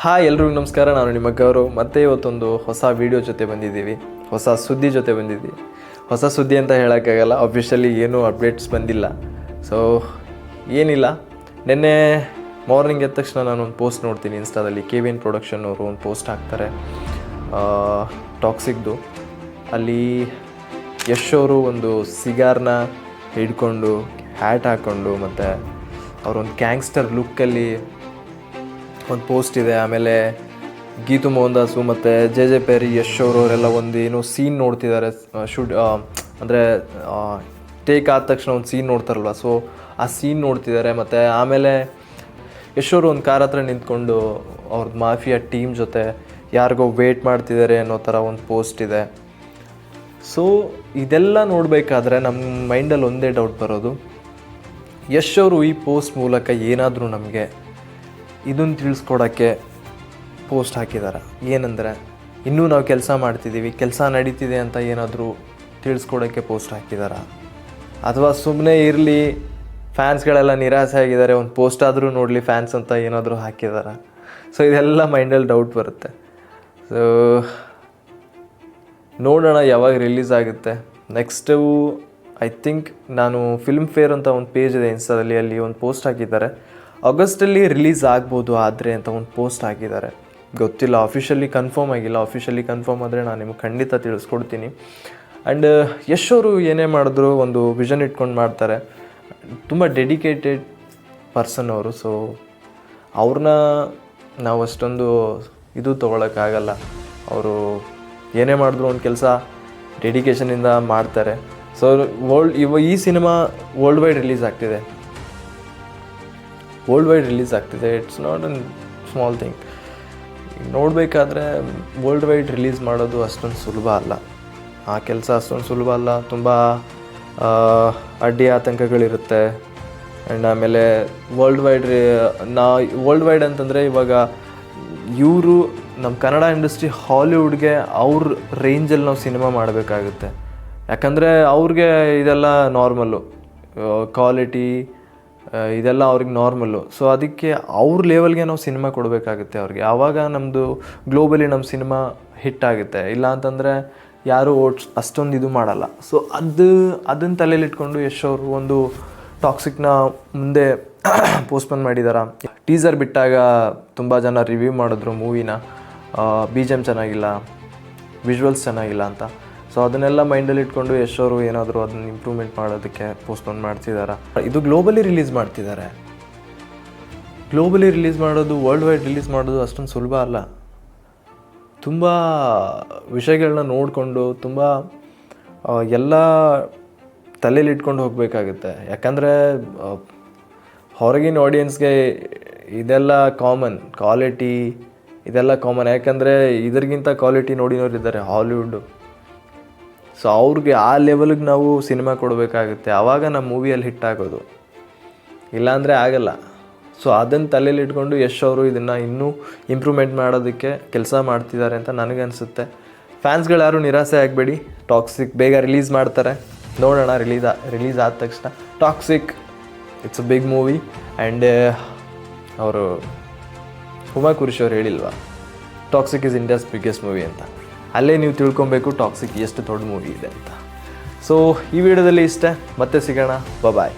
Hi ಎಲ್ರಿಗೂ ನಮಸ್ಕಾರ. ನಾನು ನಿಮ್ಮ ಗೌರವ್. ಮತ್ತೆ ಇವತ್ತೊಂದು ಹೊಸ ವೀಡಿಯೋ ಜೊತೆ ಬಂದಿದ್ದೀವಿ, ಹೊಸ ಸುದ್ದಿ ಜೊತೆ ಬಂದಿದ್ದೀವಿ. ಹೊಸ ಸುದ್ದಿ ಅಂತ ಹೇಳೋಕ್ಕಾಗಲ್ಲ, ಅಫಿಷಿಯಲಿ ಏನೂ ಅಪ್ಡೇಟ್ಸ್ ಬಂದಿಲ್ಲ. ಸೊ ಏನಿಲ್ಲ, ನಿನ್ನೆ ಮಾರ್ನಿಂಗ್ ಎದ್ದ ತಕ್ಷಣ ನಾನೊಂದು ಪೋಸ್ಟ್ ನೋಡ್ತೀನಿ ಇನ್ಸ್ಟಾದಲ್ಲಿ. KVN ಪ್ರೊಡಕ್ಷನ್ ಅವರು ಒಂದು ಪೋಸ್ಟ್ ಹಾಕ್ತಾರೆ ಟಾಕ್ಸಿಕ್ದು. ಅಲ್ಲಿ ಯಶ್ ಅವರು ಒಂದು ಸಿಗಾರ್ನ ಹಿಡ್ಕೊಂಡು ಹ್ಯಾಟ್ ಹಾಕ್ಕೊಂಡು ಮತ್ತು ಅವರೊಂದು ಗ್ಯಾಂಗ್ಸ್ಟರ್ ಲುಕ್ಕಲ್ಲಿ ಒಂದು ಪೋಸ್ಟ್ ಇದೆ. ಆಮೇಲೆ ಗೀತು ಮೋಹನ್ ದಾಸು ಮತ್ತು ಜೆ ಪೇರಿ, ಯಶ್ ಅವರೆಲ್ಲ ಒಂದು ಏನೋ ಸೀನ್ ನೋಡ್ತಿದ್ದಾರೆ. ಅಂದರೆ ಟೇಕ್ ಆದ ತಕ್ಷಣ ಒಂದು ಸೀನ್ ನೋಡ್ತಾರಲ್ವ, ಸೊ ಆ ಸೀನ್ ನೋಡ್ತಿದ್ದಾರೆ. ಮತ್ತು ಆಮೇಲೆ ಯಶ್ ಅವರು ಒಂದು ಕಾರ್ ಹತ್ರ ನಿಂತ್ಕೊಂಡು ಅವ್ರದ್ದು ಮಾಫಿಯಾ ಟೀಮ್ ಜೊತೆ ಯಾರಿಗೋ ವೇಟ್ ಮಾಡ್ತಿದ್ದಾರೆ ಅನ್ನೋ ಥರ ಒಂದು ಪೋಸ್ಟ್ ಇದೆ. ಸೊ ಇದೆಲ್ಲ ನೋಡಬೇಕಾದ್ರೆ ನಮ್ಮ ಮೈಂಡಲ್ಲಿ ಒಂದೇ ಡೌಟ್ ಬರೋದು, ಯಶ್ ಅವರು ಈ ಪೋಸ್ಟ್ ಮೂಲಕ ಏನಾದರೂ ನಮಗೆ ಇದನ್ನು ತಿಳಿಸ್ಕೊಡೋಕ್ಕೆ ಪೋಸ್ಟ್ ಹಾಕಿದ್ದಾರೆ. ಏನಂದರೆ ಇನ್ನೂ ನಾವು ಕೆಲಸ ಮಾಡ್ತಿದ್ದೀವಿ, ಕೆಲಸ ನಡೀತಿದೆ ಅಂತ ಏನಾದರೂ ತಿಳಿಸ್ಕೊಡೋಕ್ಕೆ ಪೋಸ್ಟ್ ಹಾಕಿದಾರ, ಅಥವಾ ಸುಮ್ಮನೆ ಇರಲಿ ಫ್ಯಾನ್ಸ್ಗಳೆಲ್ಲ ನಿರಾಸೆ ಆಗಿದ್ದಾರೆ, ಒಂದು ಪೋಸ್ಟ್ ಆದರೂ ನೋಡಲಿ ಫ್ಯಾನ್ಸ್ ಅಂತ ಏನಾದರೂ ಹಾಕಿದಾರ. ಸೊ ಇದೆಲ್ಲ ಮೈಂಡಲ್ಲಿ ಡೌಟ್ ಬರುತ್ತೆ. ಸೊ ನೋಡೋಣ ಯಾವಾಗ ರಿಲೀಸ್ ಆಗುತ್ತೆ. ನೆಕ್ಸ್ಟು ಐ ಥಿಂಕ್ ನಾನು ಫಿಲ್ಮ್ ಫೇರ್ ಅಂತ ಒಂದು ಪೇಜ್ ಇದೆ ಇನ್ಸ್ಟಾದಲ್ಲಿ, ಅಲ್ಲಿ ಒಂದು ಪೋಸ್ಟ್ ಹಾಕಿದ್ದಾರೆ. ಆಗಸ್ಟಲ್ಲಿ ರಿಲೀಸ್ ಆಗ್ಬೋದು ಆದರೆ ಅಂತ ಒಂದು ಪೋಸ್ಟ್ ಹಾಕಿದ್ದಾರೆ. ಗೊತ್ತಿಲ್ಲ, ಅಫಿಷಿಯಲಿ ಕನ್ಫರ್ಮ್ ಆಗಿಲ್ಲ. ಅಫಿಷಿಯಲಿ ಕನ್ಫರ್ಮ್ ಆದರೆ ನಾನು ನಿಮಗೆ ಖಂಡಿತ ತಿಳಿಸ್ಕೊಡ್ತೀನಿ. ಆ್ಯಂಡ್ ಯಶ್ ಅವರು ಏನೇ ಮಾಡಿದ್ರು ಒಂದು ವಿಷನ್ ಇಟ್ಕೊಂಡು ಮಾಡ್ತಾರೆ. ತುಂಬ ಡೆಡಿಕೇಟೆಡ್ ಪರ್ಸನ್ ಅವರು. ಸೊ ಅವ್ರನ್ನ ನಾವು ಅಷ್ಟೊಂದು ಇದು ತೊಗೊಳಕ್ಕಾಗಲ್ಲ. ಅವರು ಏನೇ ಮಾಡಿದ್ರು ಒಂದು ಕೆಲಸ ಡೆಡಿಕೇಷನಿಂದ ಮಾಡ್ತಾರೆ. ಸೊ ಈ ಸಿನಿಮಾ ವರ್ಲ್ಡ್ ವೈಡ್ ರಿಲೀಸ್ ಆಗ್ತಿದೆ. It's not an small thing. ನೋಡಬೇಕಾದ್ರೆ ವರ್ಲ್ಡ್ ವೈಡ್ ರಿಲೀಸ್ ಮಾಡೋದು ಅಷ್ಟೊಂದು ಸುಲಭ ಅಲ್ಲ. ಆ ಕೆಲಸ ಅಷ್ಟೊಂದು ಸುಲಭ ಅಲ್ಲ. ತುಂಬ ಅಡ್ಡಿ ಆತಂಕಗಳಿರುತ್ತೆ. ಆ್ಯಂಡ್ ಆಮೇಲೆ ವರ್ಲ್ಡ್ ವೈಡ್ ಅಂತಂದರೆ ಇವಾಗ ಇವರು ನಮ್ಮ ಕನ್ನಡ ಇಂಡಸ್ಟ್ರಿ ಹಾಲಿವುಡ್ಗೆ ಅವ್ರ ರೇಂಜಲ್ಲಿ ನಾವು ಸಿನಿಮಾ ಮಾಡಬೇಕಾಗುತ್ತೆ. ಯಾಕಂದರೆ ಅವ್ರಿಗೆ ಇದೆಲ್ಲ ನಾರ್ಮಲ್ಲು, ಕ್ವಾಲಿಟಿ ಇದೆಲ್ಲ ಅವ್ರಿಗೆ ನಾರ್ಮಲ್ಲು. ಸೊ ಅದಕ್ಕೆ ಅವ್ರ ಲೆವೆಲ್ಗೆ ನಾವು ಸಿನಿಮಾ ಕೊಡಬೇಕಾಗುತ್ತೆ ಅವ್ರಿಗೆ. ಆವಾಗ ನಮ್ಮದು ಗ್ಲೋಬಲಿ ನಮ್ಮ ಸಿನಿಮಾ ಹಿಟ್ ಆಗುತ್ತೆ. ಇಲ್ಲ ಅಂತಂದರೆ ಯಾರೂ ಅಷ್ಟೊಂದು ಇದು ಮಾಡಲ್ಲ. ಸೊ ಅದನ್ನು ತಲೆಯಲ್ಲಿಟ್ಕೊಂಡು ಯಶ್ ಅವರು ಒಂದು ಟಾಕ್ಸಿಕ್ನ ಮುಂದೆ ಪೋಸ್ಟ್ಪೋನ್ ಮಾಡಿದಾರ. ಟೀಸರ್ ಬಿಟ್ಟಾಗ ತುಂಬ ಜನ ರಿವ್ಯೂ ಮಾಡಿದ್ರು ಮೂವಿನ, BGM ಚೆನ್ನಾಗಿಲ್ಲ, ವಿಜುವಲ್ಸ್ ಚೆನ್ನಾಗಿಲ್ಲ ಅಂತ. ಸೊ ಅದನ್ನೆಲ್ಲ ಮೈಂಡಲ್ಲಿ ಇಟ್ಕೊಂಡು ಯಶ್ ಅವರು ಏನಾದರೂ ಅದನ್ನ ಇಂಪ್ರೂವ್ಮೆಂಟ್ ಮಾಡೋದಕ್ಕೆ ಪೋಸ್ಟ್ಪೋನ್ ಮಾಡ್ತಿದ್ದಾರೆ. ಇದು ಗ್ಲೋಬಲಿ ರಿಲೀಸ್ ಮಾಡ್ತಿದ್ದಾರೆ. ಗ್ಲೋಬಲಿ ರಿಲೀಸ್ ಮಾಡೋದು, ವರ್ಲ್ಡ್ ವೈಡ್ ರಿಲೀಸ್ ಮಾಡೋದು ಅಷ್ಟೊಂದು ಸುಲಭ ಅಲ್ಲ. ತುಂಬ ವಿಷಯಗಳನ್ನ ನೋಡಿಕೊಂಡು ತುಂಬ ಎಲ್ಲ ತಲೆಯಲ್ಲಿ ಇಟ್ಕೊಂಡು ಹೋಗಬೇಕಾಗುತ್ತೆ. ಯಾಕಂದರೆ ಹೊರಗಿನ ಆಡಿಯನ್ಸ್ಗೆ ಇದೆಲ್ಲ ಕಾಮನ್, ಕ್ವಾಲಿಟಿ ಇದೆಲ್ಲ ಕಾಮನ್. ಯಾಕಂದರೆ ಇದರಿಗಿಂತ ಕ್ವಾಲಿಟಿ ನೋಡಿನವ್ರಿದ್ದಾರೆ ಹಾಲಿವುಡ್ಡು. ಸೊ ಅವ್ರಿಗೆ ಆ ಲೆವೆಲ್ಗೆ ನಾವು ಸಿನಿಮಾ ಕೊಡಬೇಕಾಗುತ್ತೆ. ಆವಾಗ ನಮ್ಮ ಮೂವಿಯಲ್ಲಿ ಹಿಟ್ ಆಗೋದು, ಇಲ್ಲಾಂದರೆ ಆಗಲ್ಲ. ಸೊ ಅದನ್ನು ತಲೆಯಲ್ಲಿ ಇಟ್ಕೊಂಡು ಯಶ್ ಅವರು ಇದನ್ನು ಇನ್ನೂ ಇಂಪ್ರೂವ್ಮೆಂಟ್ ಮಾಡೋದಕ್ಕೆ ಕೆಲಸ ಮಾಡ್ತಿದ್ದಾರೆ ಅಂತ ನನಗನ್ಸುತ್ತೆ. ಫ್ಯಾನ್ಸ್ಗಳು ಯಾರೂ ನಿರಾಸೆ ಆಗಬೇಡಿ, ಟಾಕ್ಸಿಕ್ ಬೇಗ ರಿಲೀಸ್ ಮಾಡ್ತಾರೆ. ನೋಡೋಣ ರಿಲೀಸ್ ಆದ ತಕ್ಷಣ. Toxic it's a big movie. And ಅವರು ಹುಮಾ ಕುರೇಶಿ ಅವ್ರು ಹೇಳಿಲ್ವಾ, Toxic is India's biggest movie ಅಂತ. ಅಲ್ಲೇ ನೀವು ತಿಳ್ಕೊಬೇಕು ಟಾಕ್ಸಿಕ್ ಎಷ್ಟು ದೊಡ್ಡ ಮೂವಿ ಇದೆ ಅಂತ. ಸೊ ಈ ವಿಡಿಯೋದಲ್ಲಿ ಇಷ್ಟೇ, ಮತ್ತೆ ಸಿಗೋಣ, ಬಾಯ್.